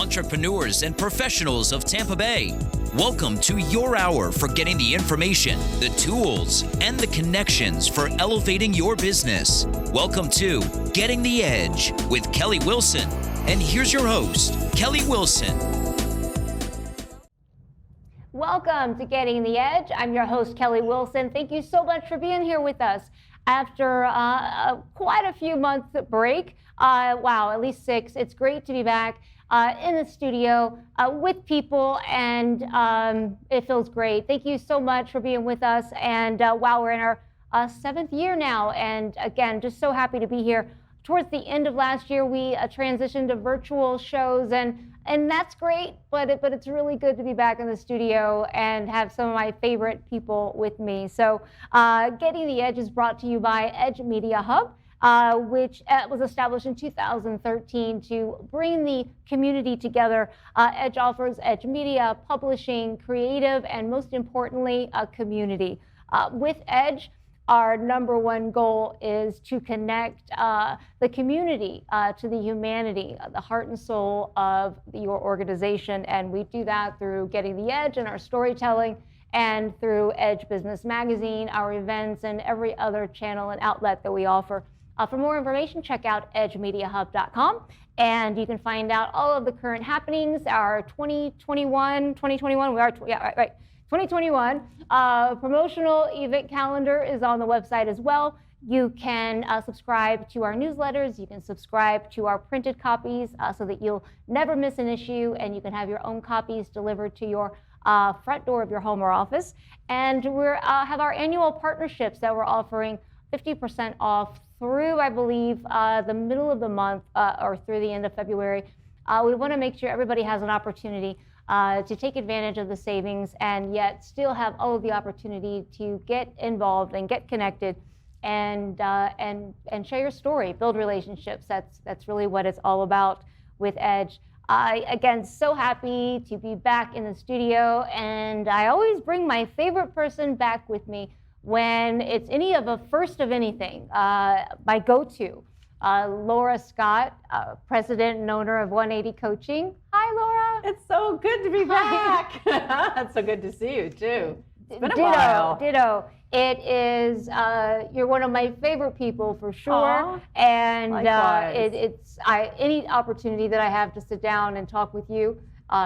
entrepreneurs and professionals of Tampa Bay. Welcome to your hour for getting the information, the tools, and the connections for elevating your business. Welcome to Getting the Edge with Kelly Wilson. And here's your host, Kelly Wilson. Welcome to Getting the Edge. I'm your host, Kelly Wilson. Thank you so much for being here with us after quite a few months break. Wow, at least 6. It's great to be back in the studio with people, and it feels great. Thank you so much for being with us. And wow, we're in our 7th year now, and again, just so happy to be here. Towards the end of last year, we transitioned to virtual shows, and that's great, but it's really good to be back in the studio and have some of my favorite people with me. So Getting the Edge is brought to you by Edge Media Hub, which was established in 2013 to bring the community together. Edge offers Edge Media, publishing, creative, and most importantly, a community. With Edge, our number one goal is to connect the community to the humanity, the heart and soul of your organization. And we do that through Getting the Edge and our storytelling, and through Edge Business Magazine, our events, and every other channel and outlet that we offer. For more information, check out edgemediahub.com, and you can find out all of the current happenings, our 2021, 2021 promotional event calendar is on the website as well. You can subscribe to our newsletters. You can subscribe to our printed copies so that you'll never miss an issue, and you can have your own copies delivered to your front door of your home or office. And we have our annual partnerships that we're offering 50% off through, I believe, the middle of the month or through the end of February. We want to make sure everybody has an opportunity to take advantage of the savings and yet still have all of the opportunity to get involved and get connected and share your story, build relationships. That's really what it's all about with Edge. Again, so happy to be back in the studio, and I always bring my favorite person back with me when it's any of a first of anything. My go-to, Laura Scott, president and owner of 180 Coaching. Hi, Laura. It's so good to be back. It's so good to see you too. It's been a while. Ditto. It is. You're one of my favorite people for sure. Aww. And any opportunity that I have to sit down and talk with you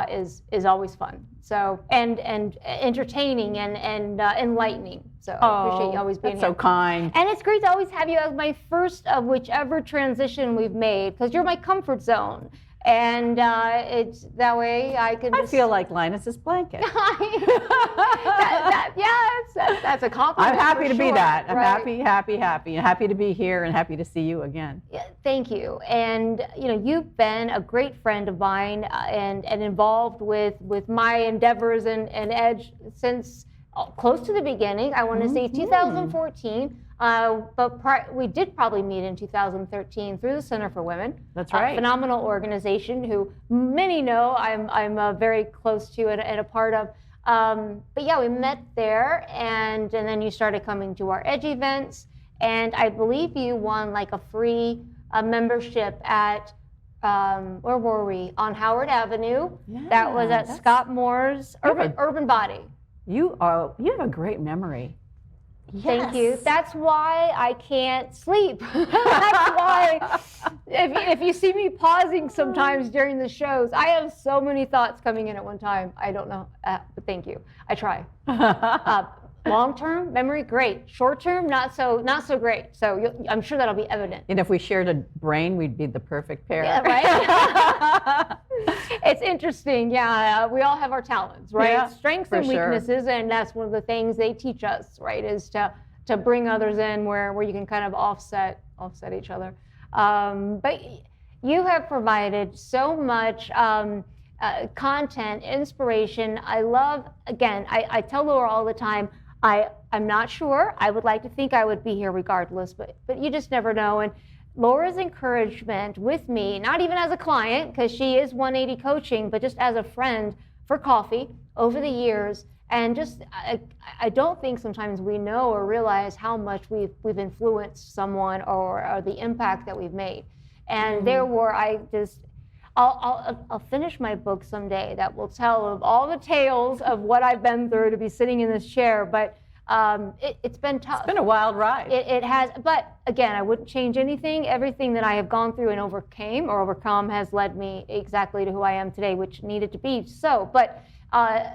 is always fun. So and entertaining and enlightening. So I appreciate you always being here. That's so kind. And it's great to always have you as my first of whichever transition we've made, because you're my comfort zone. And it's that way I can. I feel like Linus's blanket. That's a compliment. I'm happy to be that. I'm right? happy to be here, and happy to see you again. Yeah, thank you. And you've been a great friend of mine and involved with my endeavors and Edge since close to the beginning. I want to say 2014. But we did probably meet in 2013 through the Center for Women. That's right. A phenomenal organization who many know I'm very close to and a part of. But yeah, we met there, and then you started coming to our Edge events, and I believe you won like a free membership at where were we? On Howard Avenue. Yeah, that was at Scott Moore's Urban Body. You have a great memory. Yes. Thank you. That's why I can't sleep. That's why if you see me pausing sometimes during the shows, I have so many thoughts coming in at one time. I don't know, but thank you. I try. Long-term memory, great. Short-term, not so great. So I'm sure that'll be evident. And if we shared a brain, we'd be the perfect pair. Yeah, right? It's interesting. Yeah, we all have our talents, right? Yeah, strengths and weaknesses, and that's one of the things they teach us, right? Is to bring others in where you can kind of offset each other. But you have provided so much content, inspiration. I love. Again, I tell Laura all the time. I'm not sure. I would like to think I would be here regardless, but you just never know. And Laura's encouragement with me, not even as a client, because she is 180 Coaching, but just as a friend for coffee over the years. And just, I don't think sometimes we know or realize how much we've influenced someone or the impact that we've made. And therefore, I'll finish my book someday that will tell of all the tales of what I've been through to be sitting in this chair. But it's been tough. It's been a wild ride. It has. But again, I wouldn't change anything. Everything that I have gone through and overcome has led me exactly to who I am today, which needed to be so. But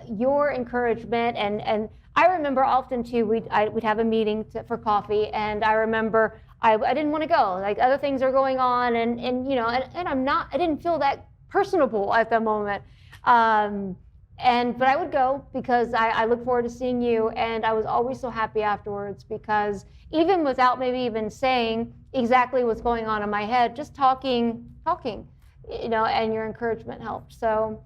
your encouragement and I remember often too, we'd have a meeting for coffee, and I remember I didn't want to go. Like other things are going on, and you know, and I didn't feel that personable at the moment. But I would go because I look forward to seeing you, and I was always so happy afterwards because even without maybe even saying exactly what's going on in my head, just talking, you know, and your encouragement helped. So.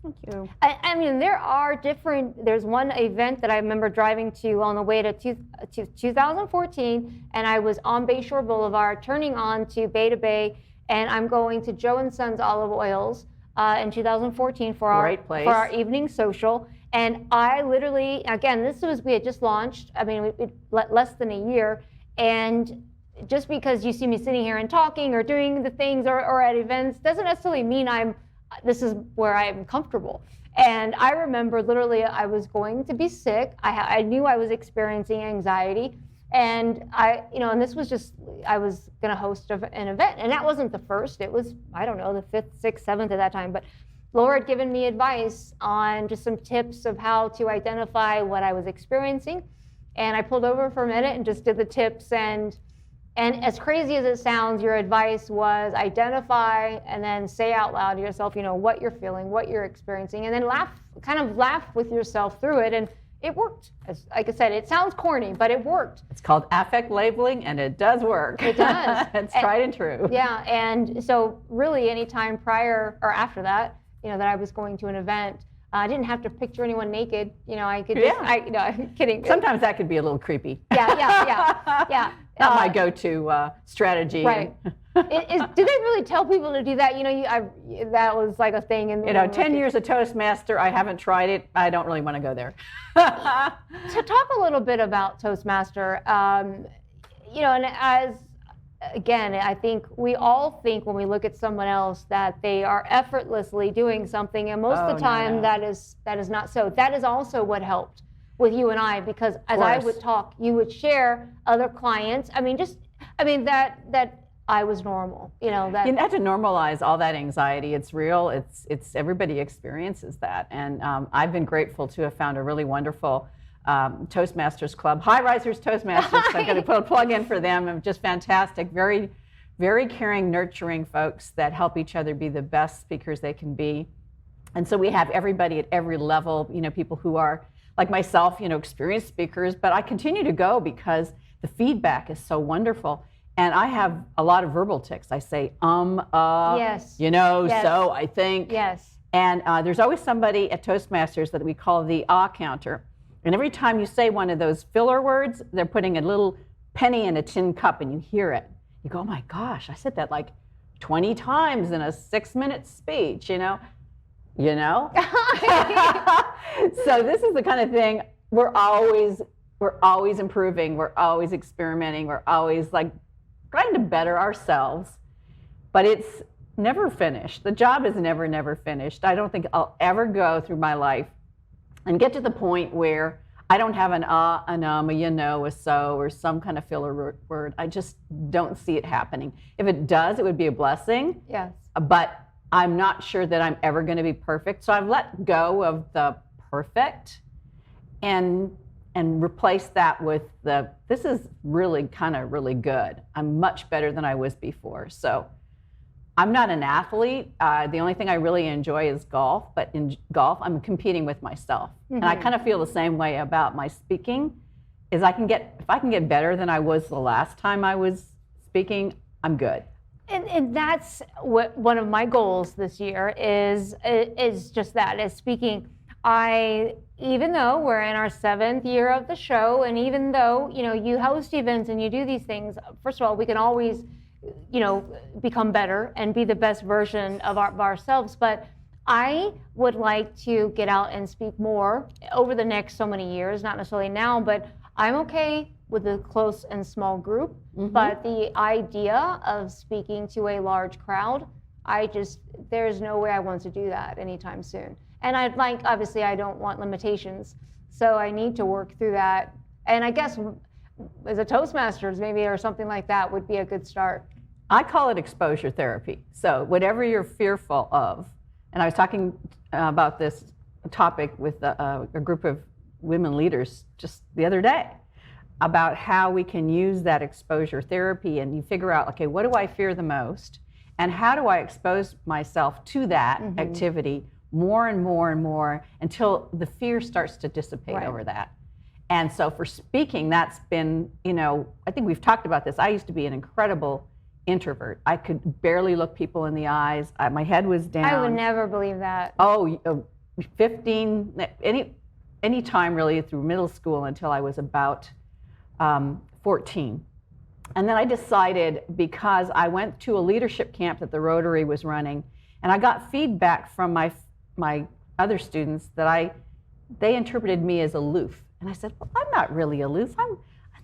Thank you. I mean, there's one event that I remember driving to on the way to 2014, and I was on Bayshore Boulevard, turning on to Bay to Bay, and I'm going to Joe & Sons Olive Oils in 2014 for our evening social. And I literally, again, we had just launched, I mean, less than a year, and just because you see me sitting here and talking or doing the things or at events doesn't necessarily mean this is where I'm comfortable. And I remember literally I was going to be sick. I knew I was experiencing anxiety, and and this was just, I was gonna host an event, and that wasn't the first. It was, I don't know, the 5th, 6th, 7th at that time. But Laura had given me advice on just some tips of how to identify what I was experiencing. And I pulled over for a minute and just did the tips, and as crazy as it sounds, your advice was identify and then say out loud to yourself, you know, what you're feeling, what you're experiencing, and then kind of laugh with yourself through it. And it worked. Like I said, it sounds corny, but it worked. It's called affect labeling, and it does work. It does. It's tried and true. Yeah, and so really any time prior or after that, you know, that I was going to an event, I didn't have to picture anyone naked. You know, I could just, I'm kidding. Sometimes that could be a little creepy. Yeah. Not my go-to strategy. Right. Do they really tell people to do that? You know, that was like a thing. In 10 years of Toastmaster, I haven't tried it. I don't really want to go there. To talk a little bit about Toastmaster, you know, and again, I think we all think when we look at someone else that they are effortlessly doing something, and most of the time that is not so. That is also what helped with you and I, because as I would talk, you would share other clients. That I was normal. You know, that you have to normalize all that anxiety. It's real. It's everybody experiences that, and I've been grateful to have found a really wonderful Toastmasters club, High Risers Toastmasters. So I'm going to put a plug in for them. I'm just fantastic, very, very caring, nurturing folks that help each other be the best speakers they can be. And so we have everybody at every level. You know, people who are like myself, you know, experienced speakers, but I continue to go because the feedback is so wonderful. And I have a lot of verbal tics. I say, yes. You know, yes. So I think. Yes. And there's always somebody at Toastmasters that we call the counter. And every time you say one of those filler words, they're putting a little penny in a tin cup, and you hear it. You go, oh my gosh, I said that like 20 times in a 6-minute speech, you know? So this is the kind of thing, we're always improving, we're always experimenting, we're always like trying to better ourselves, but it's never finished. The job is never finished. I don't think I'll ever go through my life and get to the point where I don't have an a you know, a so, or some kind of filler word. I just don't see it happening. If it does, it would be a blessing. Yes. But I'm not sure that I'm ever going to be perfect. So I've let go of the perfect and replace that with this is really kind of really good. I'm much better than I was before. So I'm not an athlete. The only thing I really enjoy is golf, but in golf, I'm competing with myself. Mm-hmm. And I kind of feel the same way about my speaking, is if I can get better than I was the last time I was speaking, I'm good. And that's what one of my goals this year is just that, is speaking. Even though we're in our 7th year of the show, and even though, you know, you host events and you do these things, first of all, we can always, you know, become better and be the best version of ourselves. But I would like to get out and speak more over the next so many years, not necessarily now, but I'm okay with a close and small group. Mm-hmm. But the idea of speaking to a large crowd, there's no way I want to do that anytime soon. And obviously I don't want limitations, so I need to work through that. And I guess as a Toastmasters maybe, or something like that, would be a good start. I call it exposure therapy. So whatever you're fearful of, and I was talking about this topic with a group of women leaders just the other day, about how we can use that exposure therapy, and you figure out, okay, what do I fear the most? And how do I expose myself to that activity more and more and more until the fear starts to dissipate over that? And so for speaking, that's been, I think we've talked about this. I used to be an incredible introvert. I could barely look people in the eyes. My head was down. I would never believe that. 15, any time really through middle school until I was about 14. And then I decided, because I went to a leadership camp that the Rotary was running, and I got feedback from my other students that they interpreted me as aloof. And I said, well, I'm not really aloof.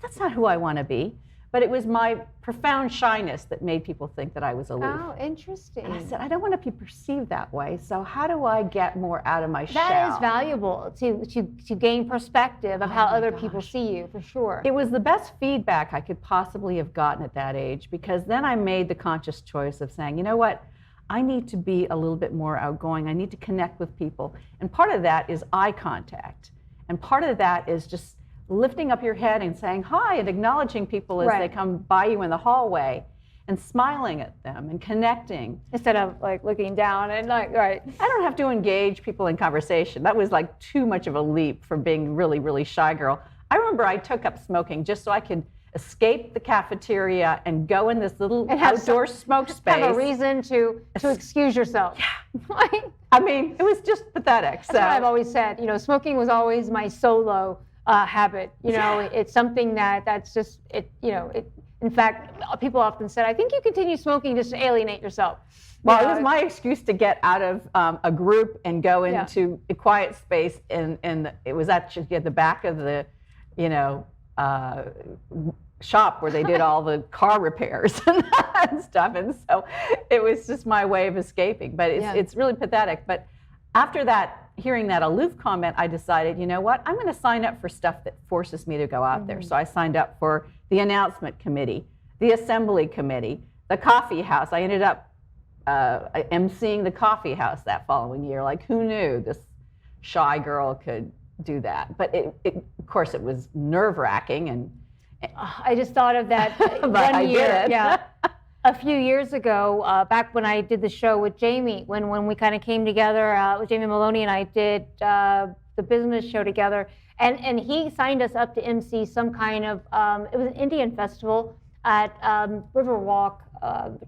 That's not who I want to be. But it was my profound shyness that made people think that I was aloof. Oh, interesting. And I said, I don't want to be perceived that way. So how do I get more out of my shell? That is valuable to gain perspective of how other people see you, for sure. It was the best feedback I could possibly have gotten at that age, because then I made the conscious choice of saying, you know what? I need to be a little bit more outgoing. I need to connect with people. And part of that is eye contact. And part of that is just lifting up your head and saying hi and acknowledging people as they come by you in the hallway and smiling at them and connecting. Instead of looking down and I don't have to engage people in conversation. That was too much of a leap from being really, really shy girl. I remember I took up smoking just so I could escape the cafeteria and go in this little outdoor smoke space. Have a reason to excuse yourself. Yeah. I mean, it was just pathetic. That's what I've always said. Smoking was always my solo habit. It's something that's just it. In fact, people often said, "I think you continue smoking just to alienate yourself." Well, it was my excuse to get out of a group and go into a quiet space, and it was actually at the back of the, shop where they did all the car repairs and stuff, and so it was just my way of escaping. But it's really pathetic. But after that, hearing that aloof comment, I decided, you know what, I'm going to sign up for stuff that forces me to go out there. So I signed up for the announcement committee, the assembly committee, the coffee house. I ended up emceeing the coffee house that following year. Who knew this shy girl could do that? But of course, it was nerve-wracking. And I just thought of that one year. Yeah. A few years ago, back when I did the show with Jamie, when we kind of came together with Jamie Maloney, and I did the business show together, and he signed us up to MC some kind of, it was an Indian festival at Riverwalk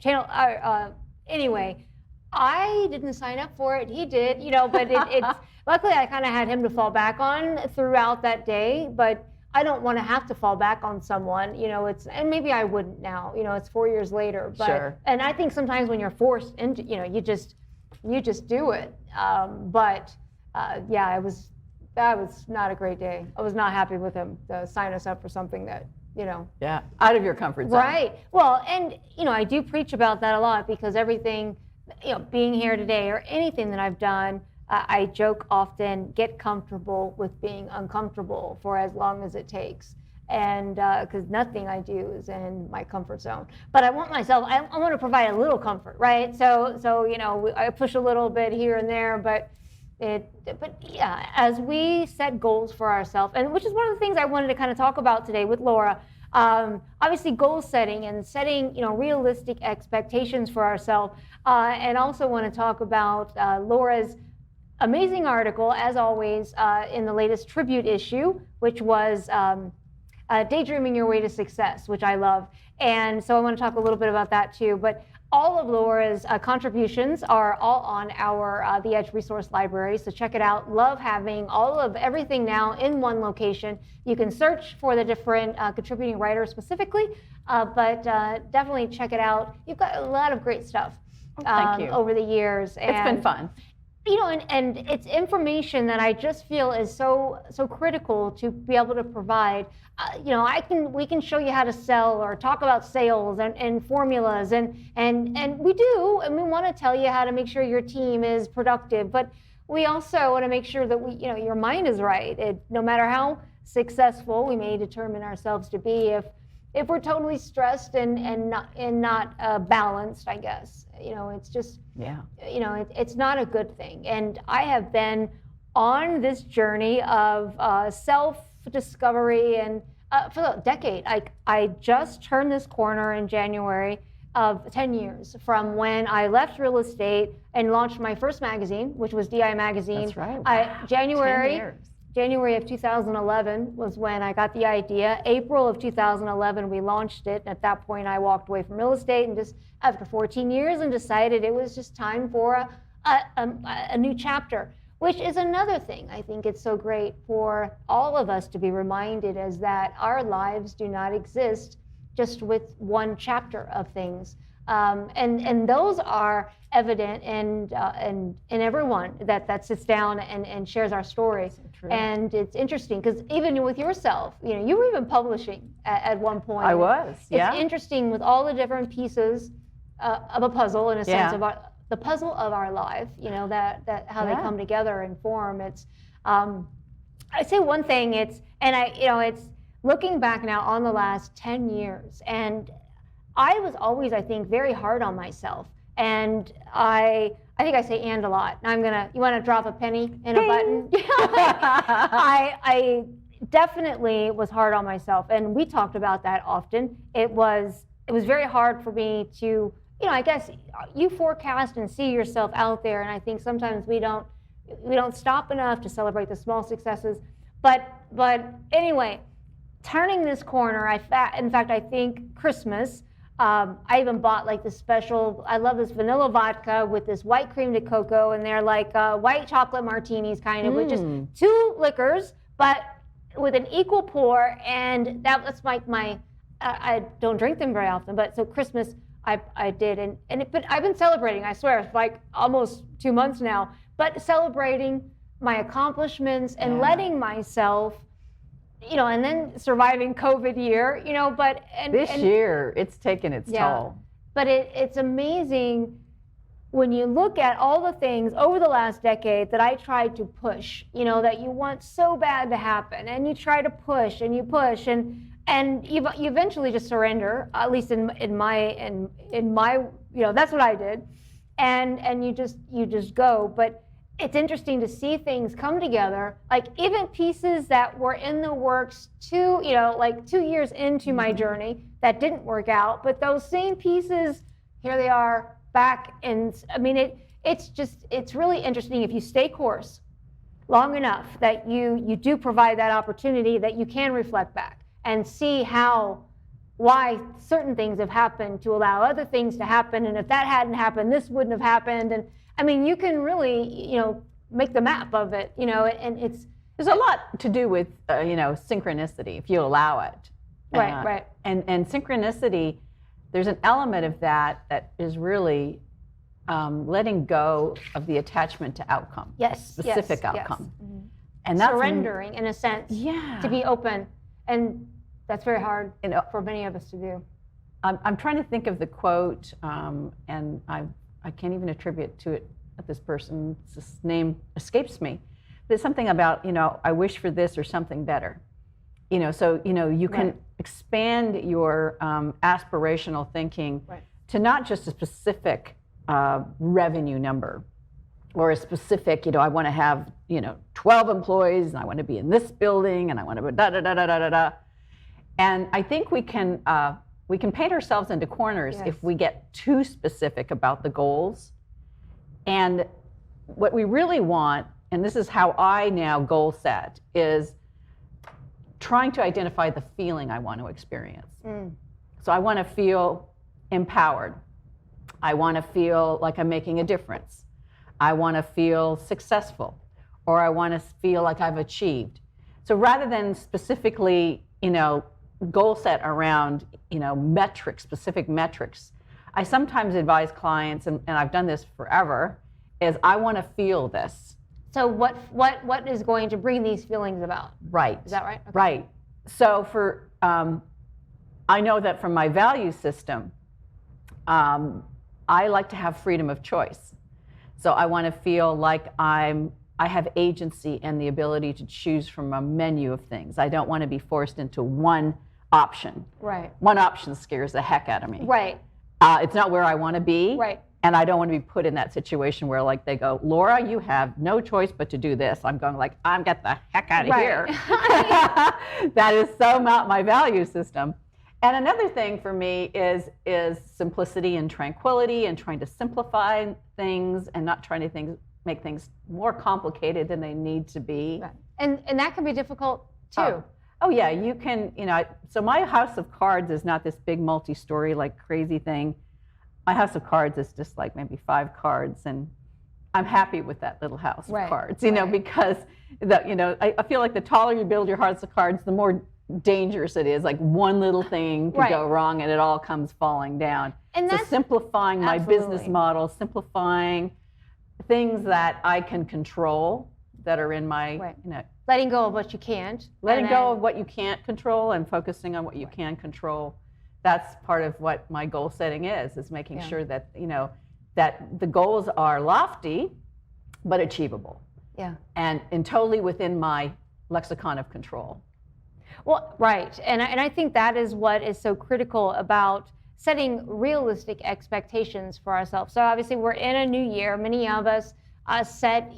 Channel. Anyway, I didn't sign up for it. He did, but it's luckily I kind of had him to fall back on throughout that day, but I don't want to have to fall back on someone, and maybe I wouldn't now, it's 4 years later, but, sure. And I think sometimes when you're forced into, you just do it. That was not a great day. I was not happy with him to sign us up for something that, Yeah, out of your comfort zone. Right. Well, and, I do preach about that a lot, because everything, being here today or anything that I've done, I joke often, get comfortable with being uncomfortable for as long as it takes. And because nothing I do is in my comfort zone. But I want to provide a little comfort, right? So I push a little bit here and there, but as we set goals for ourselves, and which is one of the things I wanted to kind of talk about today with Laura, obviously goal setting and setting, realistic expectations for ourselves, and also want to talk about Laura's amazing article, as always, in the latest Tribute issue, which was Daydreaming Your Way to Success, which I love. And so I want to talk a little bit about that too. But all of Laura's contributions are all on our The Edge resource library, so check it out. Love having all of everything now in one location. You can search for the different contributing writers specifically, but definitely check it out. You've got a lot of great stuff Thank you. over the years. It's been fun. And it's information that I just feel is so critical to be able to provide. We can show you how to sell or talk about sales and formulas and we do, and we want to tell you how to make sure your team is productive, but we also want to make sure that your mind is right. No matter how successful we may determine ourselves to be, if we're totally stressed and not balanced, I guess, it's just, it's not a good thing. And I have been on this journey of self-discovery and for a decade. I just turned this corner in January of 10 years from when I left real estate and launched my first magazine, which was DI Magazine. That's right. Wow. 10 years. January of 2011 was when I got the idea. April of 2011, we launched it. At that point, I walked away from real estate and just after 14 years and decided it was just time for a new chapter, which is another thing. I think it's so great for all of us to be reminded is that our lives do not exist just with one chapter of things. And those are evident in everyone that sits down and shares our story. So and it's interesting because even with yourself, you were even publishing at one point. I was, yeah. It's interesting with all the different pieces of a puzzle in a sense of the puzzle of our life, that how they come together and form. It's, I'd say one thing, it's looking back now on the last 10 years, and I was always, I think, very hard on myself. And I think I say and a lot. Now you want to drop a penny in a button? I definitely was hard on myself. And we talked about that often. It was very hard for me to, I guess you forecast and see yourself out there. And I think sometimes we don't stop enough to celebrate the small successes. But anyway, turning this corner, in fact, I think Christmas, I even bought like this special, I love this vanilla vodka with this white cream de cocoa, and they're like white chocolate martinis kind of, which is 2 liquors, but with an equal pour, and that's like I don't drink them very often, but so Christmas I did, but I've been celebrating, I swear, for like almost 2 months now, but celebrating my accomplishments and letting myself, and then surviving COVID year, but this year it's taken its toll. But it's amazing when you look at all the things over the last decade that I tried to push, that you want so bad to happen, and you try to push and you push, and you eventually just surrender. At least in my that's what I did, and you just go, but. It's interesting to see things come together, like even pieces that were in the works 2 years into my journey that didn't work out, but those same pieces, here they are back. And I mean, it's really interesting if you stay course long enough that you do provide that opportunity that you can reflect back and see why certain things have happened to allow other things to happen. And if that hadn't happened, this wouldn't have happened. And I mean, you can really, make the map of it, and there's a lot to do with, synchronicity, if you allow it. Right. And synchronicity, there's an element of that is really letting go of the attachment to outcome. Specific outcome. Yes. Mm-hmm. And that's surrendering, in a sense, to be open. And that's very hard for many of us to do. I'm trying to think of the quote, and I can't even attribute to it at this person's name escapes me. There's something about, I wish for this or something better. So, you can expand your aspirational thinking to not just a specific revenue number or a specific, I want to have, 12 employees and I want to be in this building and I want to da-da-da-da-da-da. And I think we can paint ourselves into corners if we get too specific about the goals. And what we really want, and this is how I now goal set, is trying to identify the feeling I want to experience. So I want to feel empowered. I want to feel like I'm making a difference. I want to feel successful, or I want to feel like I've achieved. So rather than specifically, goal set around, metrics, specific metrics, I sometimes advise clients, and I've done this forever, is I want to feel this. So what is going to bring these feelings about? Right. Is that right? Okay. Right. So I know that from my value system, I like to have freedom of choice. So I want to feel like I have agency and the ability to choose from a menu of things. I don't want to be forced into one option. Right. One option scares the heck out of me. Right. It's not where I want to be. Right. And I don't want to be put in that situation where like they go, Laura, you have no choice but to do this. I'm going like, I'm get the heck out of here. That is so not my value system. And another thing for me is simplicity and tranquility and trying to simplify things and not trying to make things more complicated than they need to be. Right. And that can be difficult too. Oh yeah, you can, so my house of cards is not this big multi-story like crazy thing. My house of cards is just like maybe 5 cards, and I'm happy with that little house of cards, because I feel like the taller you build your house of cards, the more dangerous it is. Like one little thing could go wrong and it all comes falling down. And so simplifying my business model, simplifying things that I can control that are in my, letting go of what you can't. Letting go of what you can't control and focusing on what you can control. That's part of what my goal setting is making sure that, that the goals are lofty, but achievable. Yeah. And totally within my lexicon of control. Well, right. And I think that is what is so critical about setting realistic expectations for ourselves. So obviously we're in a new year. Many of us set,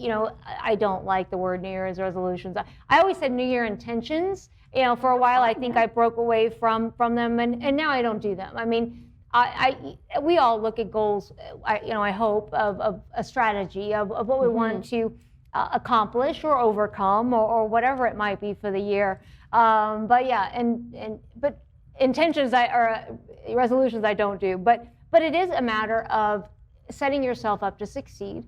I don't like the word New Year's resolutions. I always said New Year intentions. For a while, I think I broke away from them, and now I don't do them. I mean, we all look at goals, I hope, of a strategy of what we want to accomplish or overcome or whatever it might be for the year. But intentions or resolutions I don't do. But it is a matter of setting yourself up to succeed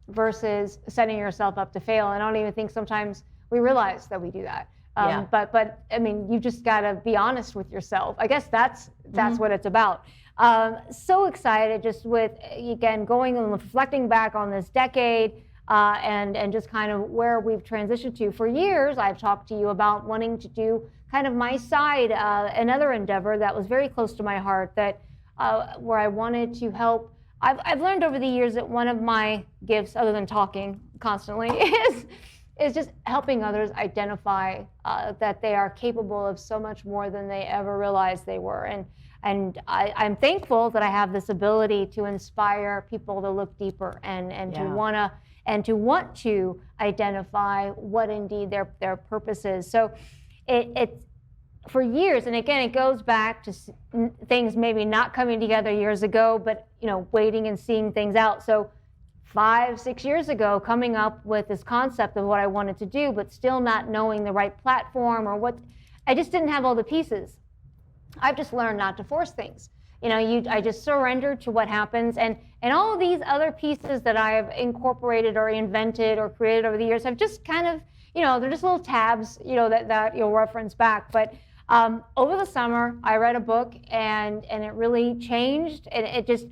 versus setting yourself up to fail. And I don't even think sometimes we realize that we do that. But I mean, you just got to be honest with yourself. I guess that's what it's about. So excited just with, again, going and reflecting back on this decade and just kind of where we've transitioned to. For years, I've talked to you about wanting to do kind of my side, another endeavor that was very close to my heart, that where I wanted to help. I've learned over the years that one of my gifts, other than talking constantly, is just helping others identify that they are capable of so much more than they ever realized they were. And I'm thankful that I have this ability to inspire people to look deeper and to want to identify what indeed their purpose is. So it's for years, and again, it goes back to things maybe not coming together years ago, but waiting and seeing things out. So 5-6 years ago, coming up with this concept of what I wanted to do, but still not knowing the right platform or what, I just didn't have all the pieces. I've just learned not to force things. I just surrender to what happens, and all of these other pieces that I've incorporated or invented or created over the years have just kind of, they're just little tabs, that you'll reference back. But over the summer, I read a book, and it really changed, and it just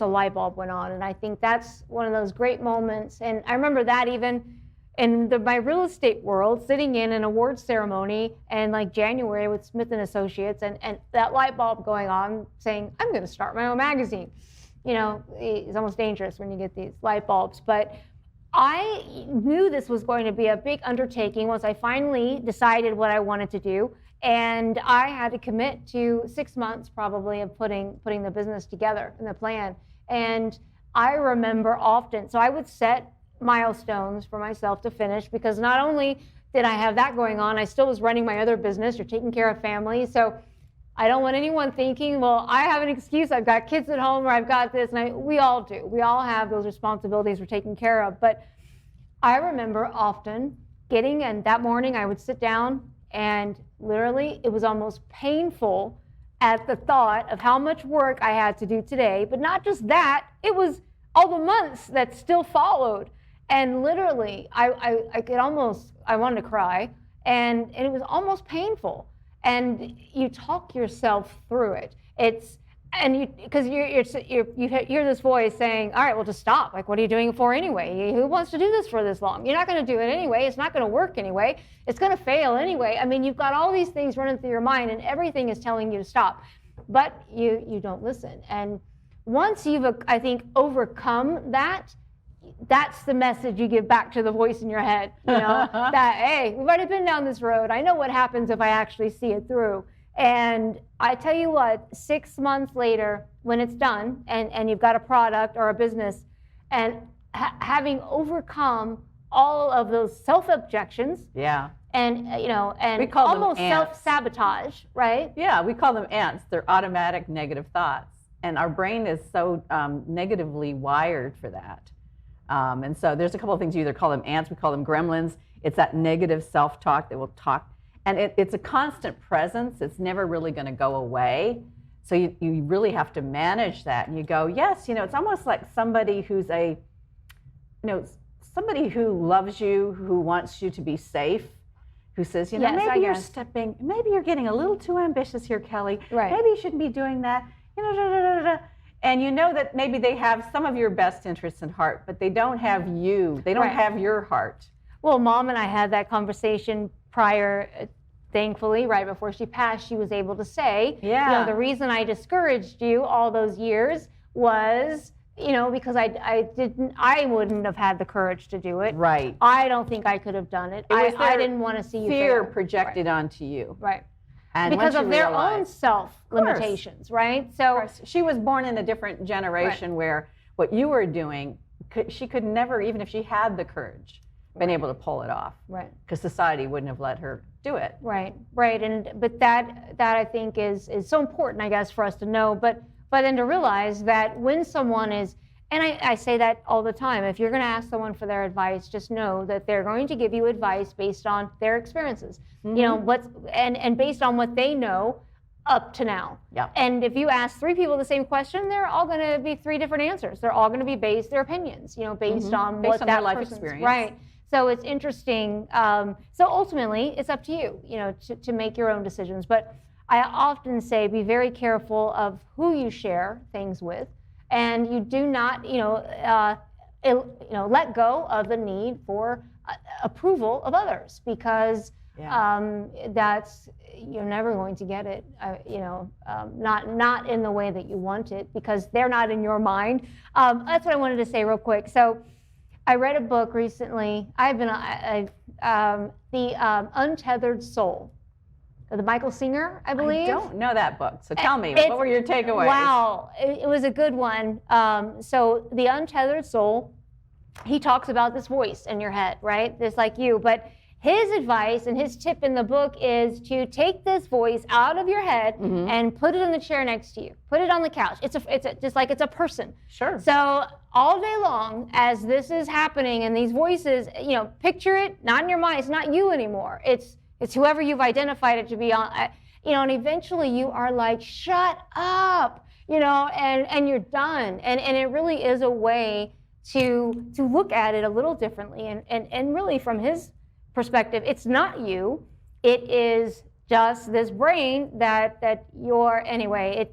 a light bulb went on. And I think that's one of those great moments. And I remember that even in my real estate world, sitting in an awards ceremony in like January with Smith & Associates, and that light bulb going on saying, I'm going to start my own magazine. It's almost dangerous when you get these light bulbs. But I knew this was going to be a big undertaking once I finally decided what I wanted to do. And I had to commit to 6 months probably of putting the business together and the plan. And I remember often, so I would set milestones for myself to finish, because not only did I have that going on, I still was running my other business or taking care of family. So I don't want anyone thinking, well, I have an excuse, I've got kids at home, or I've got this, and we all do. We all have those responsibilities we're taking care of. But I remember often and that morning I would sit down, and literally it was almost painful at the thought of how much work I had to do today. But not just that, it was all the months that still followed. And literally, I wanted to cry, and it was almost painful. And you talk yourself through it. And you hear this voice saying, all right, well, just stop. Like, what are you doing it for anyway? Who wants to do this for this long? You're not going to do it anyway. It's not going to work anyway. It's going to fail anyway. I mean, you've got all these things running through your mind, and everything is telling you to stop. But you don't listen. And once you've, I think, overcome that, that's the message you give back to the voice in your head. You know, that, hey, we've already been down this road. I know what happens if I actually see it through. And I tell you what, 6 months later, when it's done and you've got a product or a business, and having overcome all of those self-objections, and we call almost self-sabotage, right? Yeah, we call them ants. They're automatic negative thoughts, and our brain is so negatively wired for that. And so there's a couple of things. You either call them ants, we call them gremlins. It's that negative self-talk that will talk. And it's a constant presence. It's never really going to go away. So you really have to manage that. And you go, yes, it's almost like somebody who's somebody who loves you, who wants you to be safe, who says, yes, maybe you're getting a little too ambitious here, Kelly. Right. Maybe you shouldn't be doing that. And you know that maybe they have some of your best interests in heart, but they don't have you. They don't have your heart. Well, Mom and I had that conversation prior, thankfully, right before she passed. She was able to say, the reason I discouraged you all those years was, because I wouldn't have had the courage to do it. Right. I don't think I could have done it. I didn't want to see you fear fail. projected onto you. Right. And because of their own self-limitations, right? So she was born in a different generation where what you were doing, she could never, even if she had the courage, been able to pull it off. Right. Because society wouldn't have let her do it. Right. But that I think is so important, I guess, for us to know. But then to realize that when someone is, and I say that all the time, if you're going to ask someone for their advice, just know that they're going to give you advice based on their experiences. Mm-hmm. And based on what they know up to now. Yeah. And if you ask 3 people the same question, they're all going to be 3 different answers. They're all going to be their opinions, based on what that their life person's experience. Right. So it's interesting. So ultimately, it's up to you, to make your own decisions. But I often say, be very careful of who you share things with, and you do not, let go of the need for approval of others, because that's, you're never going to get it. Not in the way that you want it, because they're not in your mind. That's what I wanted to say real quick. So I read a book recently. The Untethered Soul, the Michael Singer, I believe. I don't know that book, so tell me, what were your takeaways? Wow, it was a good one. So the Untethered Soul, he talks about this voice in your head, right? Just like you, but his advice and his tip in the book is to take this voice out of your head and put it in the chair next to you. Put it on the couch. It's just like it's a person. Sure. So all day long, as this is happening and these voices, picture it, not in your mind. It's not you anymore. It's whoever you've identified it to be on. And eventually you are like, shut up, and you're done. And it really is a way to look at it a little differently. And really, from his perspective, it's not you. It is just this brain that you're, anyway.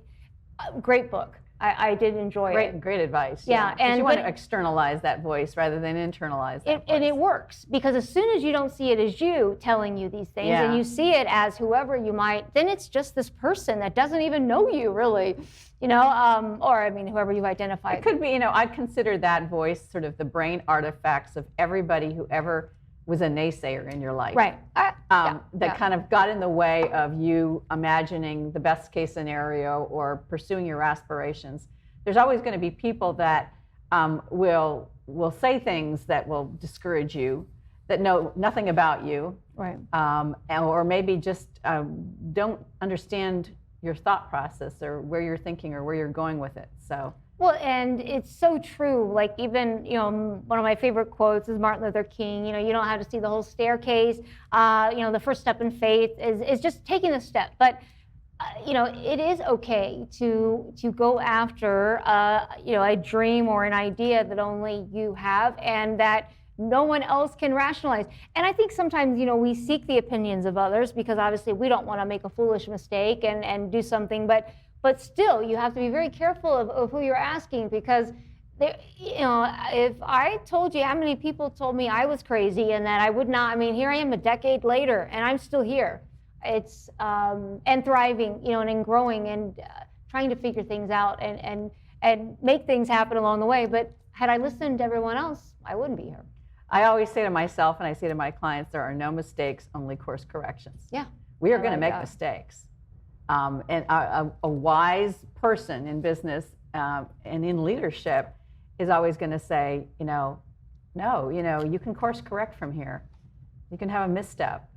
Great book. I did enjoy it. Great advice. Yeah, and you want to externalize that voice rather than internalize that voice. And it works, because as soon as you don't see it as you telling you these things, and you see it as whoever you might, then it's just this person that doesn't even know you, really, whoever you've identified. It could be, I'd consider that voice sort of the brain artifacts of everybody who ever was a naysayer in your life. Right. That kind of got in the way of you imagining the best case scenario or pursuing your aspirations. There's always going to be people that will say things that will discourage you, that know nothing about you. Right. Or maybe just don't understand your thought process or where you're thinking or where you're going with it. So. Well, and it's so true. Like, even, one of my favorite quotes is Martin Luther King. You don't have to see the whole staircase. The first step in faith is just taking a step. But, it is okay to go after, a dream or an idea that only you have and that no one else can rationalize. And I think sometimes, we seek the opinions of others because obviously we don't want to make a foolish mistake and do something. But but still, you have to be very careful of who you're asking, because if I told you how many people told me I was crazy and that I would not, I mean, here I am a decade later and I'm still here. It's, and thriving, and growing and trying to figure things out and make things happen along the way. But had I listened to everyone else, I wouldn't be here. I always say to myself, and I say to my clients, there are no mistakes, only course corrections. Yeah. We are going to make mistakes. And a wise person in business and in leadership is always going to say, no, you can course correct from here. You can have a misstep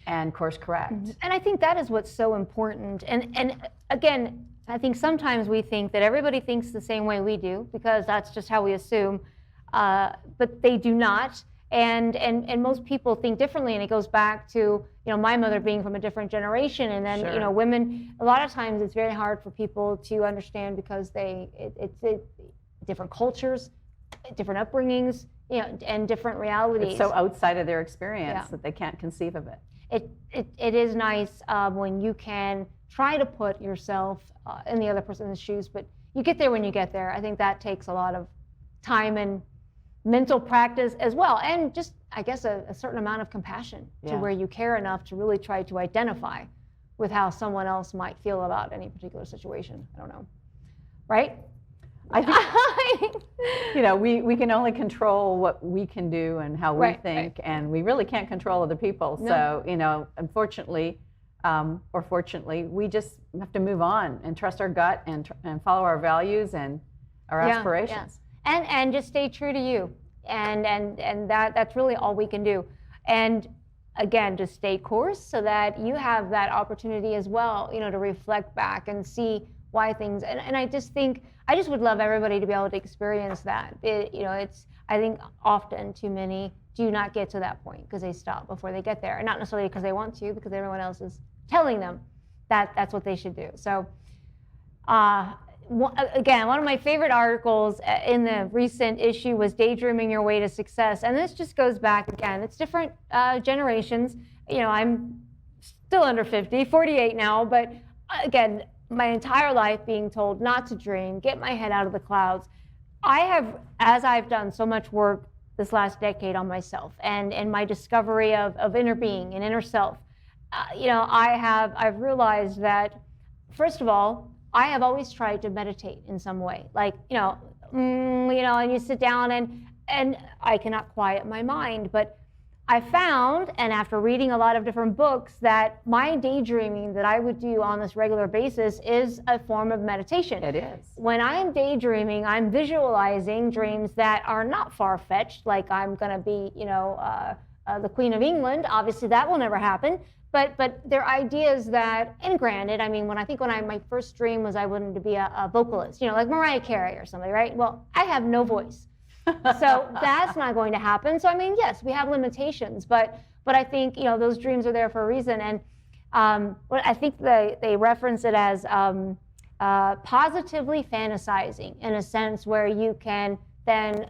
and course correct. And I think that is what's so important. And again, I think sometimes we think that everybody thinks the same way we do, because that's just how we assume, but they do not. And most people think differently, and it goes back to my mother being from a different generation, and then Sure. Women. A lot of times it's very hard for people to understand, because it's different cultures, different upbringings, and different realities. It's so outside of their experience Yeah. that they can't conceive of it. It is nice when you can try to put yourself in the other person's shoes, but you get there when you get there. I think that takes a lot of time and mental practice as well, and just, I guess, a certain amount of compassion to where you care enough to really try to identify with how someone else might feel about any particular situation. I don't know, right? I think we can only control what we can do and how we think, and we really can't control other people. No. So unfortunately, or fortunately, we just have to move on and trust our gut and follow our values and our aspirations. And just stay true to you, and that's really all we can do. And again, just stay course, so that you have that opportunity as well, to reflect back and see why things. And I just think I just would love everybody to be able to experience that. I think often too many do not get to that point because they stop before they get there, and not necessarily because they want to, because everyone else is telling them that that's what they should do. So. Again, one of my favorite articles in the recent issue was Daydreaming Your Way to Success. And this just goes back, again, it's different generations. I'm still under 50, 48 now, but again, my entire life being told not to dream, get my head out of the clouds. As I've done so much work this last decade on myself and my discovery of inner being and inner self, I've realized that, first of all, I have always tried to meditate in some way, and you sit down and I cannot quiet my mind. But I found, and after reading a lot of different books, that my daydreaming that I would do on this regular basis is a form of meditation. It is. When I'm daydreaming, I'm visualizing dreams that are not far-fetched, like I'm going to be, the Queen of England. Obviously, that will never happen. But they're ideas that, and granted, I mean, my first dream was I wanted to be a vocalist, like Mariah Carey or somebody, right? Well, I have no voice. So that's not going to happen. So, I mean, yes, we have limitations, but I think, those dreams are there for a reason. And I think they reference it as positively fantasizing, in a sense where you can then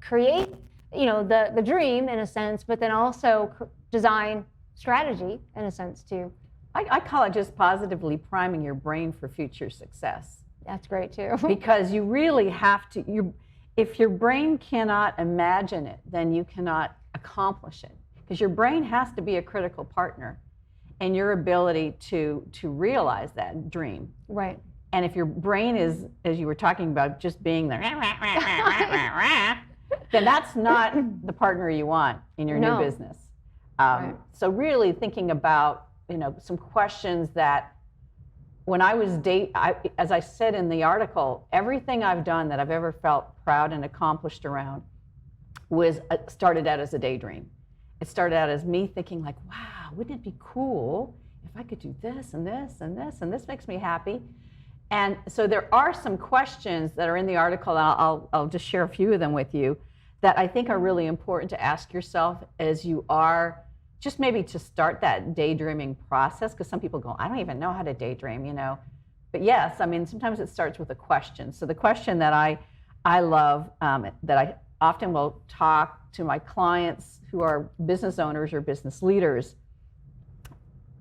create, the dream in a sense, but then also design strategy in a sense too. I call it just positively priming your brain for future success. That's great too. Because you really have to, if your brain cannot imagine it, then you cannot accomplish it. Because your brain has to be a critical partner in your ability to realize that dream. Right. And if your brain is, as you were talking about, just being there, then that's not the partner you want in your new business. Right. So really thinking about, some questions that when I was as I said in the article, everything I've done that I've ever felt proud and accomplished around started out as a daydream. It started out as me thinking like, wow, wouldn't it be cool if I could do this and this and this, and this makes me happy. And so there are some questions that are in the article, I'll just share a few of them with you, that I think are really important to ask yourself as you are just maybe to start that daydreaming process, because some people go, I don't even know how to daydream, But yes, I mean, sometimes it starts with a question. So the question that I love, that I often will talk to my clients who are business owners or business leaders,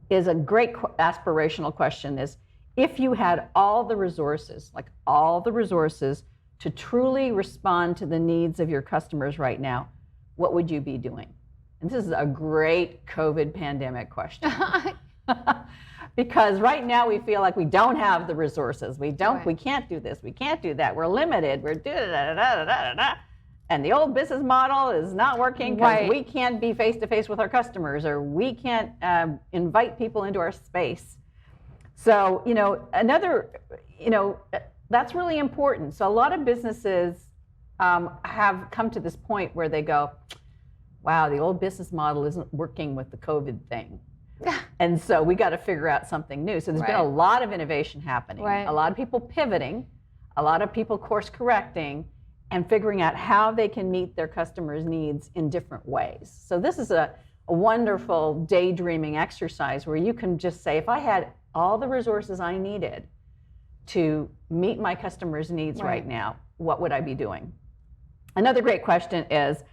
is a great aspirational question is, if you had all the resources, like all the resources to truly respond to the needs of your customers right now, what would you be doing? And this is a great COVID pandemic question. Because right now we feel like we don't have the resources. We can't do this, we can't do that. We're limited, we're da-da-da-da-da-da-da. And the old business model is not working because we can't be face-to-face with our customers, or we can't invite people into our space. So, that's really important. So a lot of businesses have come to this point where they go, wow, the old business model isn't working with the COVID thing. And so we got to figure out something new. So there's been a lot of innovation happening, a lot of people pivoting, a lot of people course correcting, and figuring out how they can meet their customers' needs in different ways. So this is a wonderful daydreaming exercise where you can just say, if I had all the resources I needed to meet my customers' needs right now, what would I be doing? Another great question is,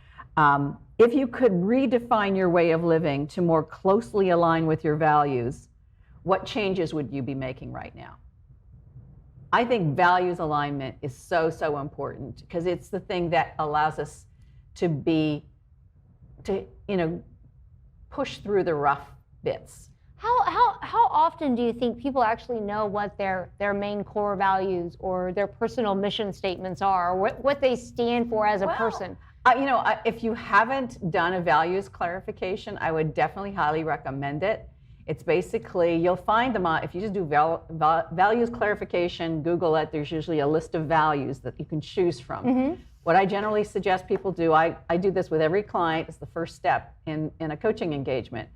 if you could redefine your way of living to more closely align with your values, what changes would you be making right now? I think values alignment is so, so important because it's the thing that allows us to push through the rough bits. How often do you think people actually know what their main core values or their personal mission statements are, or what they stand for as a person? If you haven't done a values clarification, I would definitely highly recommend it. It's basically, you'll find them if you just do values clarification, Google it, there's usually a list of values that you can choose from. What I generally suggest people do, I do this with every client, it's the first step in a coaching engagement,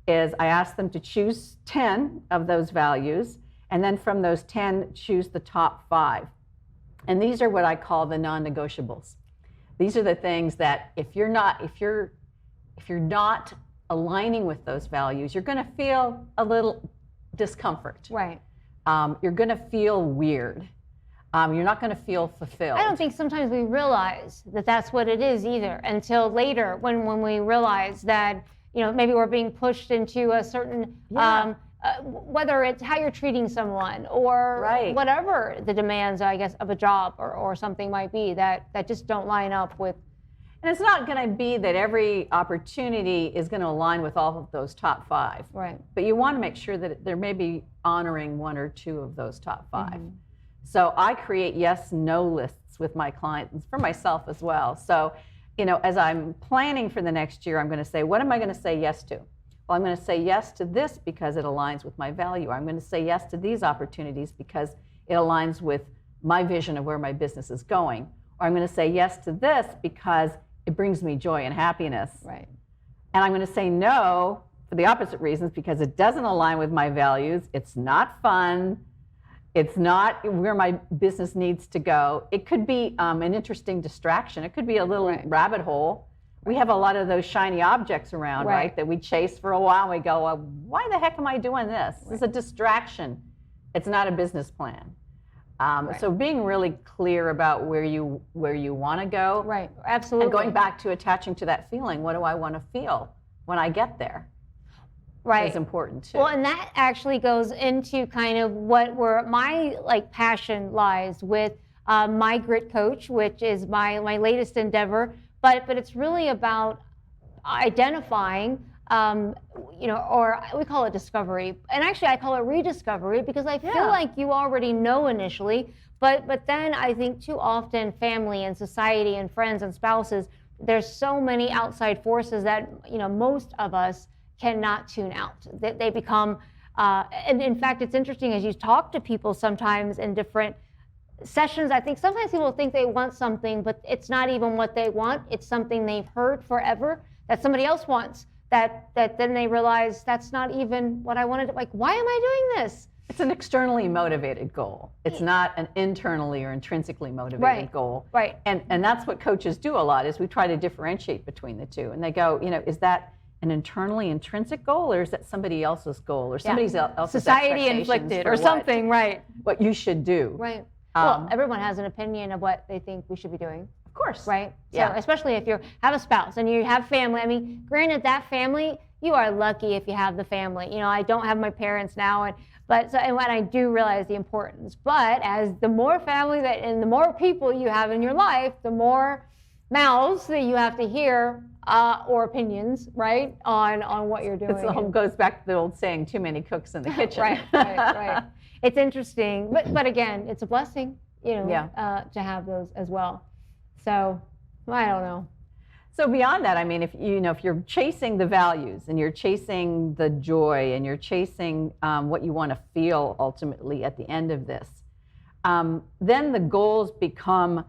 is I ask them to choose 10 of those values, and then from those 10, choose the top 5. And these are what I call the non-negotiables. These are the things that if you're not aligning with those values, you're going to feel a little discomfort. Right. You're going to feel weird. You're not going to feel fulfilled. I don't think sometimes we realize that that's what it is either until later when we realize that maybe we're being pushed into a certain whether it's how you're treating someone or whatever the demands, I guess, of a job or something might be that just don't line up with. And it's not going to be that every opportunity is going to align with all of those top 5. Right. But you want to make sure that they're maybe honoring 1 or 2 of those top 5. So I create yes/no lists with my clients, for myself as well. So, as I'm planning for the next year, I'm going to say, what am I going to say yes to? Well, I'm going to say yes to this because it aligns with my value. I'm going to say yes to these opportunities because it aligns with my vision of where my business is going. Or I'm going to say yes to this because it brings me joy and happiness. Right. And I'm going to say no for the opposite reasons because it doesn't align with my values. It's not fun. It's not where my business needs to go. It could be an interesting distraction. It could be a little rabbit hole. We have a lot of those shiny objects around, right? That we chase for a while and we go, well, why the heck am I doing this? This is a distraction. It's not a business plan. So being really clear about where you want to go. Right, absolutely. And going back to attaching to that feeling, what do I want to feel when I get there? Right. Is important too. Well, and that actually goes into kind of where my passion lies with my Grit Coach, which is my latest endeavor. But it's really about identifying, or we call it discovery. And actually, I call it rediscovery because I feel like you already know initially. But then I think too often family and society and friends and spouses, there's so many outside forces that most of us cannot tune out. They become, and in fact, it's interesting as you talk to people sometimes in different sessions, I think sometimes people think they want something, but it's not even what they want. It's something they've heard forever that somebody else wants, that then they realize that's not even what I wanted. Like, why am I doing this? It's an externally motivated goal. It's not an internally or intrinsically motivated goal. Right. And that's what coaches do a lot, is we try to differentiate between the two. And they go, is that an internally intrinsic goal, or is that somebody else's goal, or somebody else's society inflicted, or something, what you should do. Right. Well, everyone has an opinion of what they think we should be doing. Of course. Right? So especially if you have a spouse and you have family. I mean, granted, that family, you are lucky if you have the family. I don't have my parents now, But so, and when I do realize the importance, but as the more family that and the more people you have in your life, the more mouths that you have to hear or opinions, right, on what you're doing. It goes back to the old saying, too many cooks in the kitchen. Right. It's interesting, but again, it's a blessing, to have those as well. So I don't know. So beyond that, I mean, if you're chasing the values and you're chasing the joy and you're chasing what you want to feel ultimately at the end of this, then the goals become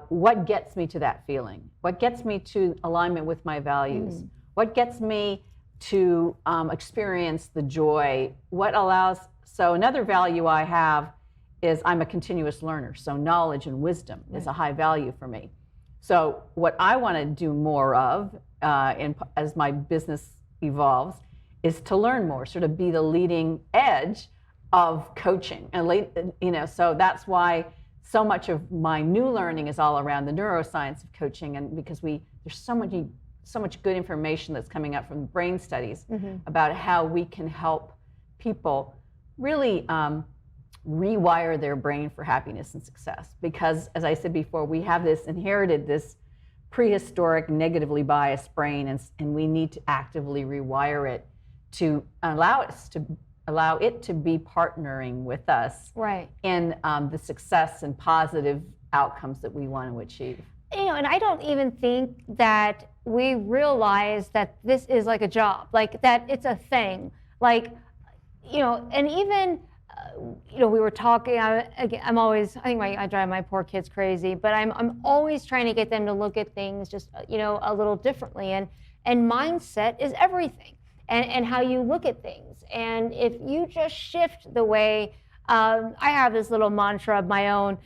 what gets me to that feeling, what gets me to alignment with my values, what gets me to experience the joy, what allows. So another value I have is I'm a continuous learner. So knowledge and wisdom is a high value for me. So what I want to do more of as my business evolves is to learn more, sort of be the leading edge of coaching. And so that's why so much of my new learning is all around the neuroscience of coaching, and because there's so much good information that's coming up from brain studies about how we can help people really rewire their brain for happiness and success. Because, as I said before, we have inherited this prehistoric, negatively biased brain, and we need to actively rewire it to allow it to be partnering with us in the success and positive outcomes that we want to achieve. And I don't even think that we realize that this is like a job, like that it's a thing, and even. We were talking. I drive my poor kids crazy, but I'm always trying to get them to look at things just a little differently. And mindset is everything, and how you look at things. And if you just shift the way, I have this little mantra of my own.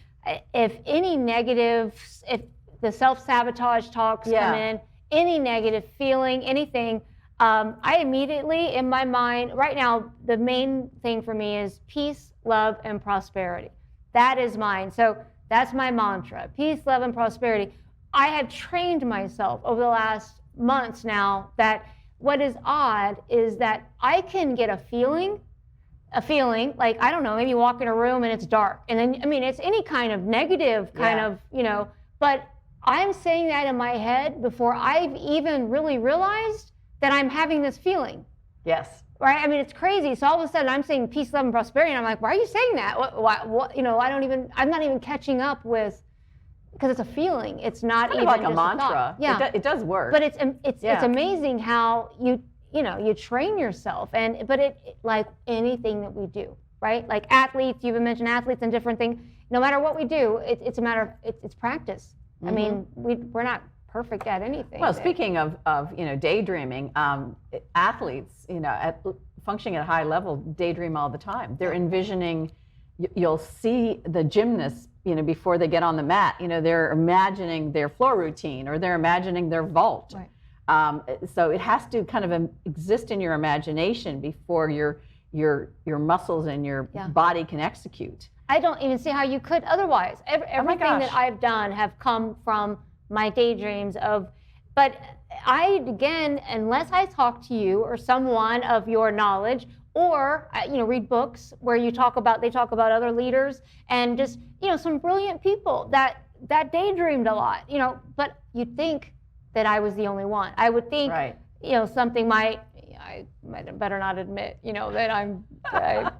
If any negative, if the self-sabotage talks come in, any negative feeling, anything. I immediately, in my mind, right now, the main thing for me is peace, love, and prosperity. That is mine. So that's my mantra, peace, love, and prosperity. I have trained myself over the last months now that what is odd is that I can get a feeling, like, I don't know, maybe you walk in a room and it's dark. And then, it's any kind of negative kind of, but I'm saying that in my head before I've even really realized that I'm having this feeling. Yes. Right? It's crazy. So all of a sudden I'm saying peace, love, and prosperity, and I'm like, why are you saying that? What I'm not even catching up with, because it's a feeling. It's not kind even of like just a mantra. thought. Yeah. It does work. But it's amazing how you train yourself, but it like anything that we do, right? Like athletes, you even mentioned athletes and different things. No matter what we do, it's a matter of it's practice. We're not perfect at anything. Well, speaking of daydreaming, athletes, functioning at a high level, daydream all the time. They're envisioning. You'll see the gymnasts, before they get on the mat, they're imagining their floor routine or they're imagining their vault. Right. So it has to kind of exist in your imagination before your muscles and your body can execute. I don't even see how you could otherwise. Everything that I've done have come from my daydreams but again, unless I talk to you or someone of your knowledge, or read books where they talk about other leaders and just some brilliant people that daydreamed a lot, but you'd think that I was the only one. I would think something I might better not admit that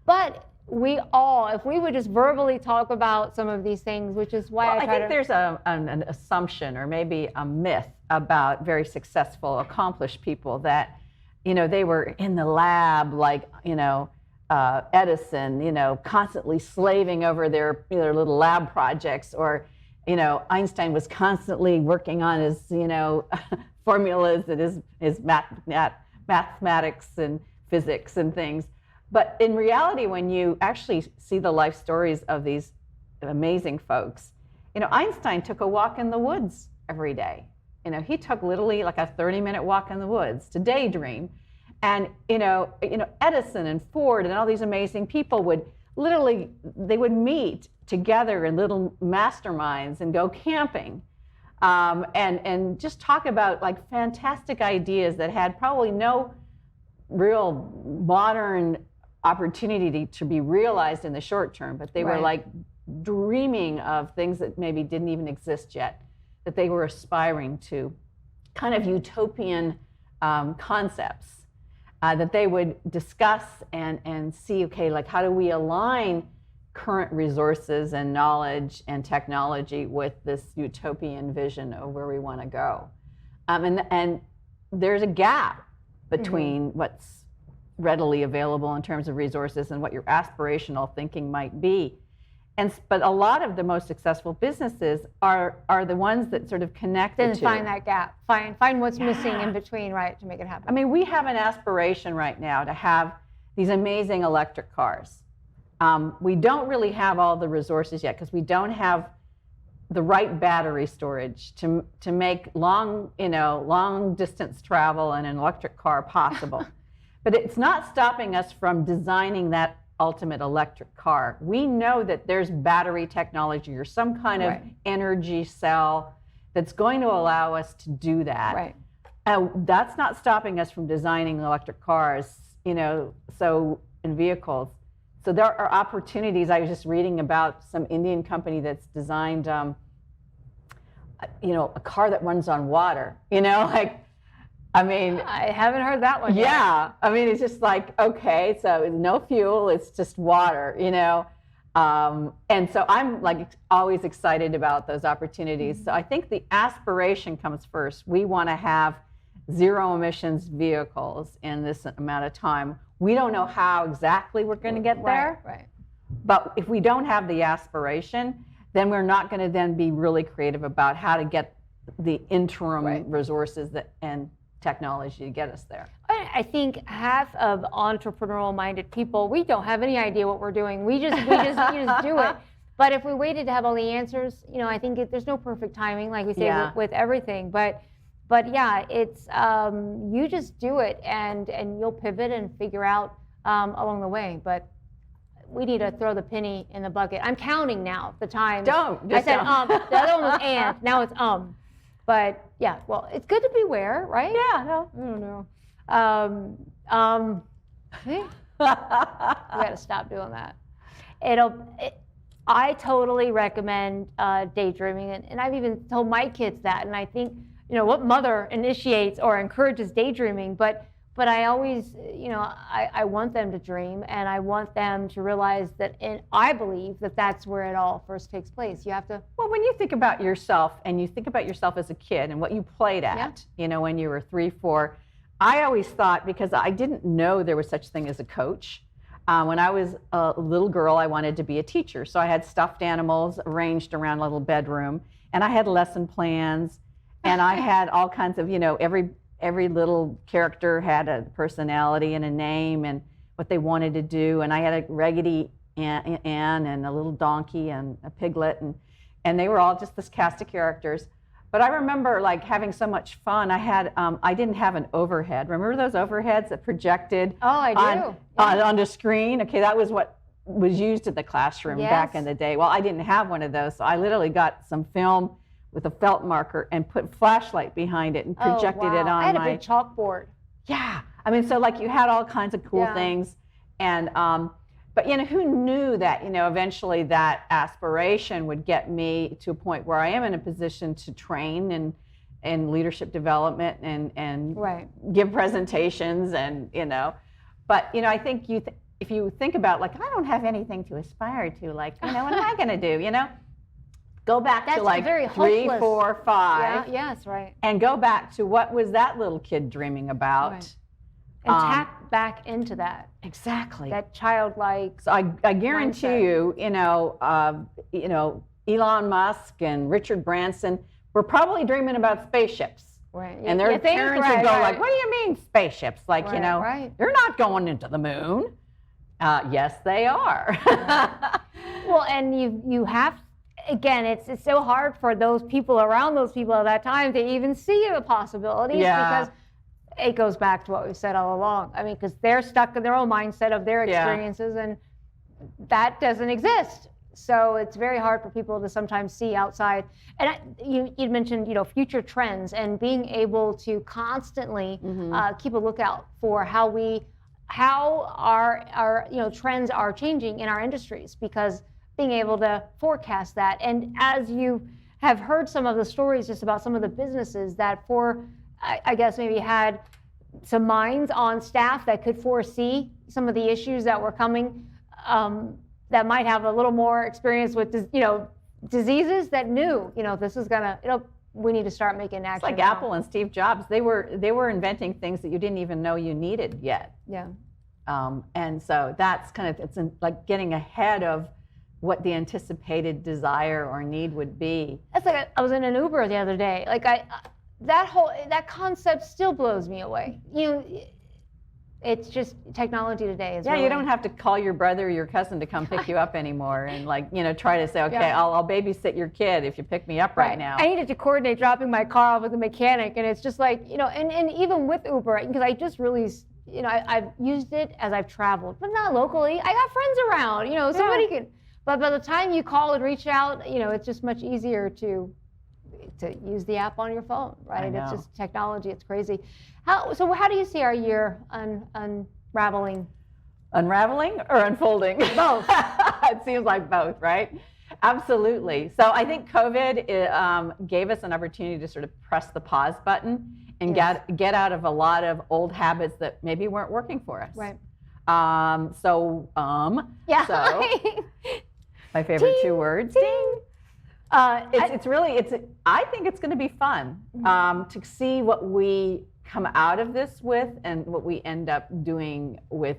but we all, if we would just verbally talk about some of these things, which is why I think there's an assumption or maybe a myth about very successful, accomplished people that, they were in the lab like, Edison, constantly slaving over their little lab projects, or, Einstein was constantly working on his, formulas and his mathematics and physics and things. But in reality, when you actually see the life stories of these amazing folks, Einstein took a walk in the woods every day. He took literally like a 30-minute walk in the woods to daydream. And, Edison and Ford and all these amazing people would meet together in little masterminds and go camping and just talk about like fantastic ideas that had probably no real modern opportunity to be realized in the short term, but they were like dreaming of things that maybe didn't even exist yet, that they were aspiring to, kind of utopian concepts that they would discuss and see, okay, like how do we align current resources and knowledge and technology with this utopian vision of where we want to go. And there's a gap between what's readily available in terms of resources and what your aspirational thinking might be. But a lot of the most successful businesses are the ones that sort of connect the two. Then find that gap, find what's missing in between, right, to make it happen. I mean, we have an aspiration right now to have these amazing electric cars. We don't really have all the resources yet because we don't have the right battery storage to make long distance travel in an electric car possible. But it's not stopping us from designing that ultimate electric car. We know that there's battery technology or some kind of energy cell that's going to allow us to do that. Right. That's not stopping us from designing electric cars, so in vehicles. So there are opportunities. I was just reading about some Indian company that's designed, a car that runs on water. I haven't heard that one yet. Yeah, I mean, it's just like, okay, so it's no fuel, it's just water, and so I'm like always excited about those opportunities. So I think the aspiration comes first. We want to have zero emissions vehicles in this amount of time. We don't know how exactly we're going to get there, right. But if we don't have the aspiration, then we're not going to then be really creative about how to get the interim resources and technology to get us there. I think half of entrepreneurial-minded people, we don't have any idea what we're doing. We just do it. But if we waited to have all the answers, I think there's no perfect timing, like we say with everything. But yeah, it's you just do it, and you'll pivot and figure out along the way. But we need to throw the penny in the bucket. I'm counting now the time. I said the other one was and. Now it's But yeah, well, it's good to beware, right? Yeah, no. I don't know. We got to stop doing that. I totally recommend daydreaming, and I've even told my kids that. And I think, what mother initiates or encourages daydreaming, but I always, I want them to dream, and I want them to realize that, and I believe that that's where it all first takes place. You have to. Well, when you think about yourself, and you think about yourself as a kid and what you played at, when you were 3, 4, I always thought, because I didn't know there was such thing as a coach. When I was a little girl, I wanted to be a teacher. So I had stuffed animals arranged around a little bedroom, and I had lesson plans, and I had all kinds of, every little character had a personality and a name and what they wanted to do. And I had a Raggedy Ann and a little donkey and a piglet, and they were all just this cast of characters. But I remember like having so much fun. I didn't have an overhead. Remember those overheads that projected on the screen? Okay, that was what was used in the classroom back in the day. Well, I didn't have one of those, so I literally got some film with a felt marker and put flashlight behind it and projected it on I had a big chalkboard. Yeah, I mean, so like you had all kinds of cool things, and but who knew that eventually that aspiration would get me to a point where I am in a position to train and leadership development and give presentations and but I think if you think about like I don't have anything to aspire to, like what am I going to do? Go back to like 3, 4, 5. Yes, right. And go back to what was that little kid dreaming about. Right. And tap back into that. Exactly. That childlike. So I guarantee mindset. you, Elon Musk and Richard Branson were probably dreaming about spaceships. Right. And their parents would go like, what do you mean spaceships? Like, they're not going into the moon. Yes, they are. Well, and you have. Again, it's so hard for those people around those people at that time to even see the possibilities because it goes back to what we said all along. I mean, because they're stuck in their own mindset of their experiences and that doesn't exist. So it's very hard for people to sometimes see outside. And you mentioned, future trends and being able to constantly keep a lookout for how we how our trends are changing in our industries, because being able to forecast that. And as you have heard some of the stories just about some of the businesses that I guess maybe had some minds on staff that could foresee some of the issues that were coming, that might have a little more experience with, diseases, that knew, this is gonna, we need to start making action. It's like now. Apple and Steve Jobs. They were inventing things that you didn't even know you needed yet. Yeah. And so that's like getting ahead of what the anticipated desire or need would be. That's like I was in an Uber the other day. Like that concept still blows me away. It's just technology today. Is really, you don't have to call your brother or your cousin to come pick you up anymore, and try to say, okay, Yeah. I'll babysit your kid if you pick me up right now. I needed to coordinate dropping my car off with a mechanic, and it's just like, and even with Uber, because I just really, I've used it as I've traveled, but not locally. I got friends around, somebody could, but by the time you call and reach out, it's just much easier to use the app on your phone, right? It's just technology. It's crazy. How do you see our year unraveling? Unraveling or unfolding? Both. It seems like both, right? Absolutely. So I think COVID gave us an opportunity to sort of press the pause button and get out of a lot of old habits that maybe weren't working for us. Right. So my favorite Ting, two words. ting. I think it's going to be fun to see what we come out of this with and what we end up doing with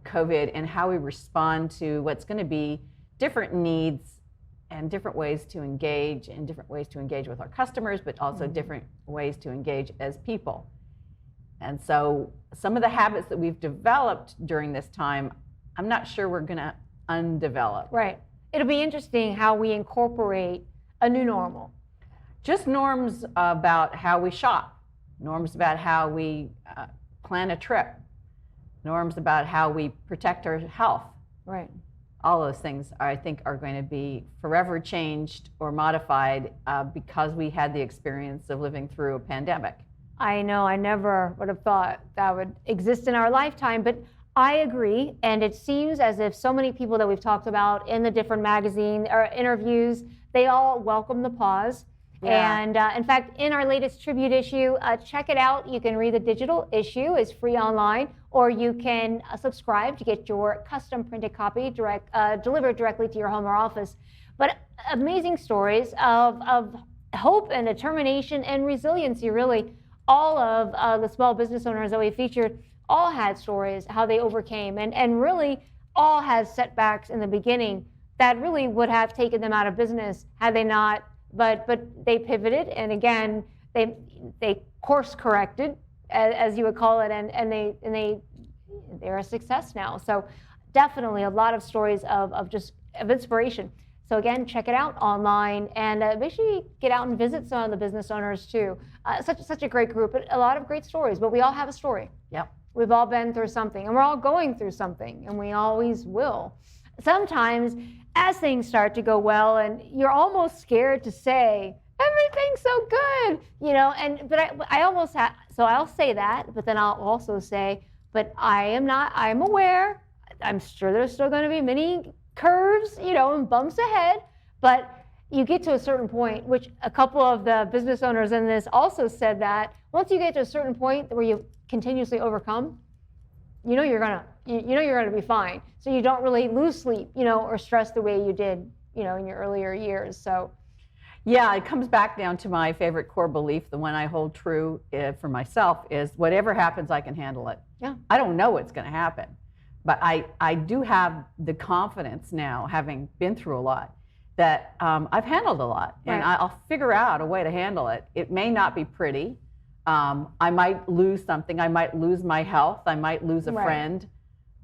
COVID and how we respond to what's going to be different needs and different ways to engage and different ways to engage with our customers, but also different ways to engage as people. And so some of the habits that we've developed during this time, I'm not sure we're going to undevelop. Right. It'll be interesting how we incorporate a new normal. Just norms about how we shop, norms about how we plan a trip, norms about how we protect our health. Right. All those things, I think, are going to be forever changed or modified because we had the experience of living through a pandemic. I know, I never would have thought that would exist in our lifetime, but I agree, and it seems as if so many people that we've talked about in the different magazine or interviews, they all welcome the pause. Yeah. And in fact, in our latest tribute issue, check it out. You can read the digital issue, it's free online, or you can subscribe to get your custom printed copy delivered directly to your home or office. But amazing stories of hope and determination and resiliency, really. All of the small business owners that we featured all had stories, how they overcame, and really all had setbacks in the beginning that really would have taken them out of business had they not, but they pivoted, and again, they course corrected, as you would call it, and they're a success now. So definitely a lot of stories of inspiration. So again, check it out online, and make sure you get out and visit some of the business owners too. Such a great group, but a lot of great stories, but we all have a story. Yep. We've all been through something, and we're all going through something, and we always will. Sometimes, as things start to go well, and you're almost scared to say, everything's so good, but I almost have, so I'll say that, but then I'll also say, but I'm aware, I'm sure there's still going to be many curves, and bumps ahead, but you get to a certain point, which a couple of the business owners in this also said that once you get to a certain point where you continuously overcome, you're gonna be fine. So you don't really lose sleep, or stress the way you did, in your earlier years. So, yeah, it comes back down to my favorite core belief, the one I hold true for myself, is whatever happens, I can handle it. Yeah. I don't know what's going to happen, but I do have the confidence now, having been through a lot, that I've handled a lot, and I'll figure out a way to handle it. It may not be pretty. I might lose something. I might lose my health. I might lose a friend.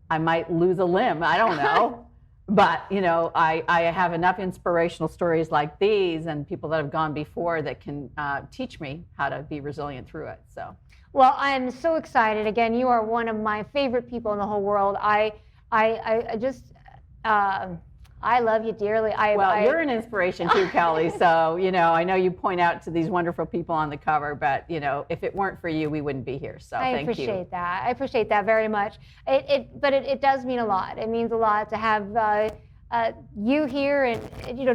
I might lose a limb. I don't know. But, I have enough inspirational stories like these and people that have gone before that can teach me how to be resilient through it. So, well, I'm so excited. Again, you are one of my favorite people in the whole world. I just I love you dearly. Well, you're an inspiration too, Kelly. So, I know you point out to these wonderful people on the cover, but, if it weren't for you, we wouldn't be here. So I thank you. appreciate that. I appreciate that very much. But it does mean a lot. It means a lot to have you here and,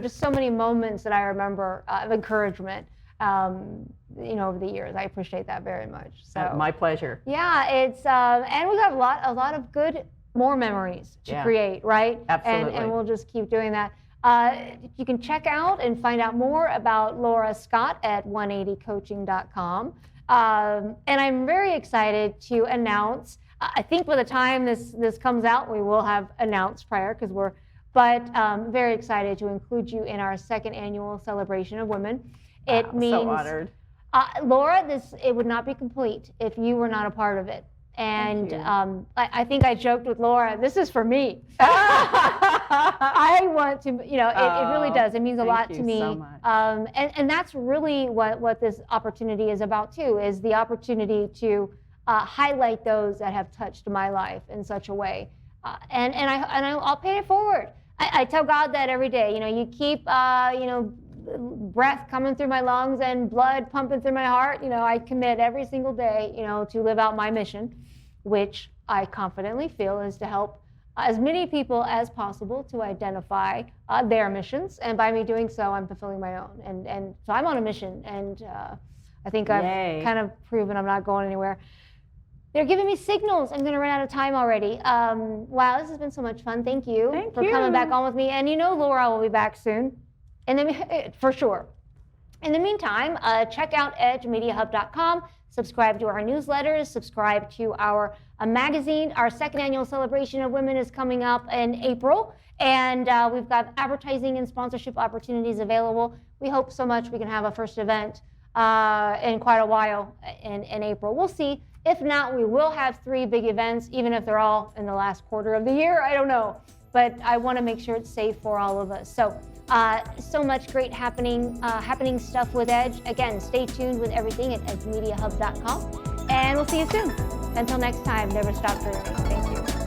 just so many moments that I remember of encouragement, over the years. I appreciate that very much. So my pleasure. Yeah, it's, and we got a lot of good more memories to create, right? Absolutely. And we'll just keep doing that. You can check out and find out more about Laura Scott at 180coaching.com. And I'm very excited to announce, I think by the time this comes out, we will have announced prior but very excited to include you in our second annual celebration of women. It means, so honored. Laura, it would not be complete if you were not a part of it. And I think I joked with Laura, this is for me. I want to, it really does. It means a lot to me. So much. And that's really what this opportunity is about too, is the opportunity to highlight those that have touched my life in such a way. And I'll pay it forward. I tell God that every day, you keep, breath coming through my lungs and blood pumping through my heart. I commit every single day, to live out my mission, which I confidently feel is to help as many people as possible to identify their missions. And by me doing so, I'm fulfilling my own. And so I'm on a mission. And I think I've kind of proven I'm not going anywhere. They're giving me signals. I'm going to run out of time already. Wow, this has been so much fun. Thank you for coming back on with me. And Laura will be back soon. And then, for sure. In the meantime, check out edgemediahub.com, subscribe to our newsletters, subscribe to our magazine. Our second annual celebration of women is coming up in April, and we've got advertising and sponsorship opportunities available. We hope so much we can have a first event in quite a while in April. We'll see. If not, we will have 3 big events, even if they're all in the last quarter of the year. I don't know. But I want to make sure it's safe for all of us. So much great happening stuff with Edge. Again, stay tuned with everything at edgemediahub.com. And we'll see you soon. Until next time, never stop dreaming. Thank you.